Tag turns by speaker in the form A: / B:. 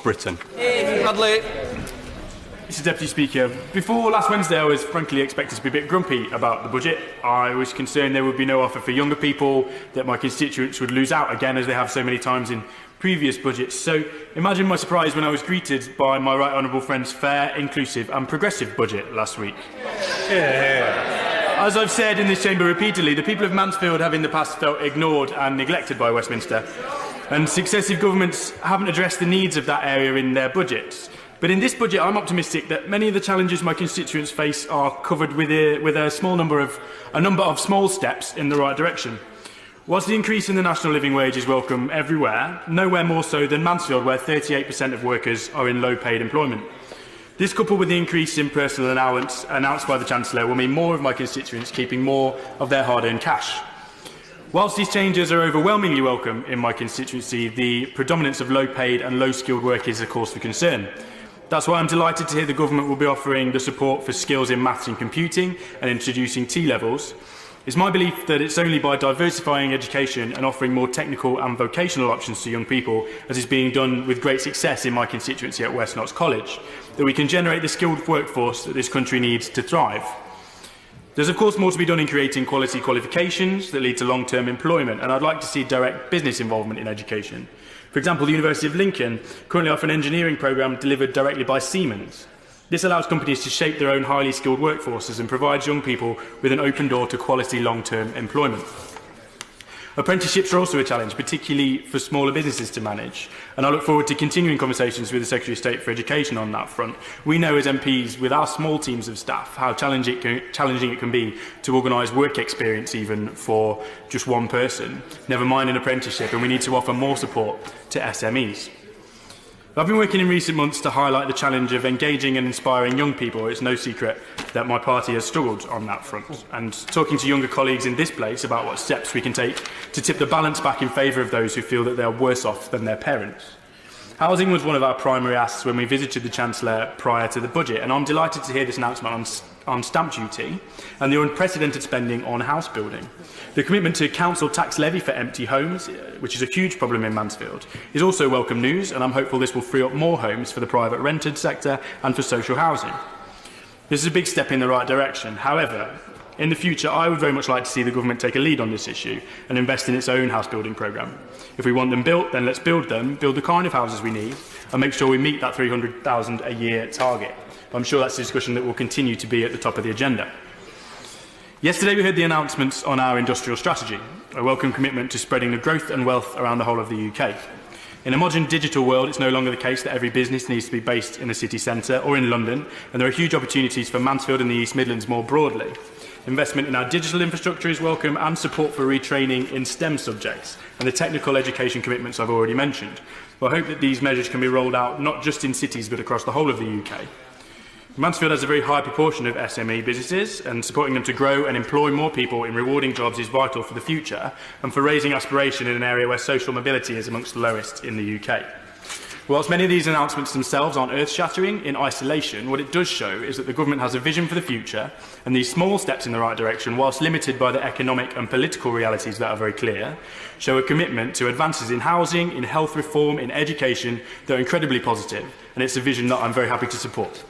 A: Britain.
B: Bradley.
C: Mr Deputy Speaker, before last Wednesday I was frankly expected to be a bit grumpy about the budget. I was concerned there would be no offer for younger people, that my constituents would lose out again as they have so many times in previous budgets. So imagine my surprise when I was greeted by my right honourable friend's fair, inclusive and progressive budget last week. As I've said in this chamber repeatedly, the people of Mansfield have in the past felt ignored and neglected by Westminster, and successive governments haven't addressed the needs of that area in their budgets. But in this budget, I'm optimistic that many of the challenges my constituents face are covered with a number of small steps in the right direction. Whilst the increase in the national living wage is welcome everywhere, nowhere more so than Mansfield, where 38% of workers are in low-paid employment. This, coupled with the increase in personal allowance announced by the Chancellor, will mean more of my constituents keeping more of their hard-earned cash. Whilst these changes are overwhelmingly welcome in my constituency, the predominance of low-paid and low-skilled work is a cause for concern. That's why I'm delighted to hear the Government will be offering the support for skills in maths and computing and introducing T-levels. It's my belief that it's only by diversifying education and offering more technical and vocational options to young people, as is being done with great success in my constituency at West Notts College, that we can generate the skilled workforce that this country needs to thrive. There's of course more to be done in creating quality qualifications that lead to long-term employment, and I'd like to see direct business involvement in education. For example, the University of Lincoln currently offers an engineering programme delivered directly by Siemens. This allows companies to shape their own highly skilled workforces and provides young people with an open door to quality long-term employment. Apprenticeships are also a challenge, particularly for smaller businesses to manage, and I look forward to continuing conversations with the Secretary of State for Education on that front. We know as MPs, with our small teams of staff, how challenging it can be to organise work experience even for just one person, never mind an apprenticeship, and we need to offer more support to SMEs. I've been working in recent months to highlight the challenge of engaging and inspiring young people. It's no secret that my party has struggled on that front. And talking to younger colleagues in this place about what steps we can take to tip the balance back in favour of those who feel that they are worse off than their parents. Housing was one of our primary asks when we visited the Chancellor prior to the budget, and I'm delighted to hear this announcement on stamp duty and the unprecedented spending on house building. The commitment to council tax levy for empty homes, which is a huge problem in Mansfield, is also welcome news, and I'm hopeful this will free up more homes for the private rented sector and for social housing. This is a big step in the right direction. However, in the future, I would very much like to see the government take a lead on this issue and invest in its own house building programme. If we want them built, then let's build them, build the kind of houses we need, and make sure we meet that 300,000 a year target. I'm sure that's a discussion that will continue to be at the top of the agenda. Yesterday we heard the announcements on our industrial strategy, a welcome commitment to spreading the growth and wealth around the whole of the UK. In a modern digital world, it's no longer the case that every business needs to be based in the city centre or in London, and there are huge opportunities for Mansfield and the East Midlands more broadly. Investment in our digital infrastructure is welcome, and support for retraining in STEM subjects and the technical education commitments I've already mentioned. I hope that these measures can be rolled out not just in cities but across the whole of the UK. Mansfield has a very high proportion of SME businesses, and supporting them to grow and employ more people in rewarding jobs is vital for the future and for raising aspiration in an area where social mobility is amongst the lowest in the UK. Whilst many of these announcements themselves aren't earth-shattering in isolation, what it does show is that the government has a vision for the future, and these small steps in the right direction, whilst limited by the economic and political realities that are very clear, show a commitment to advances in housing, in health reform, in education that are incredibly positive, and it's a vision that I'm very happy to support.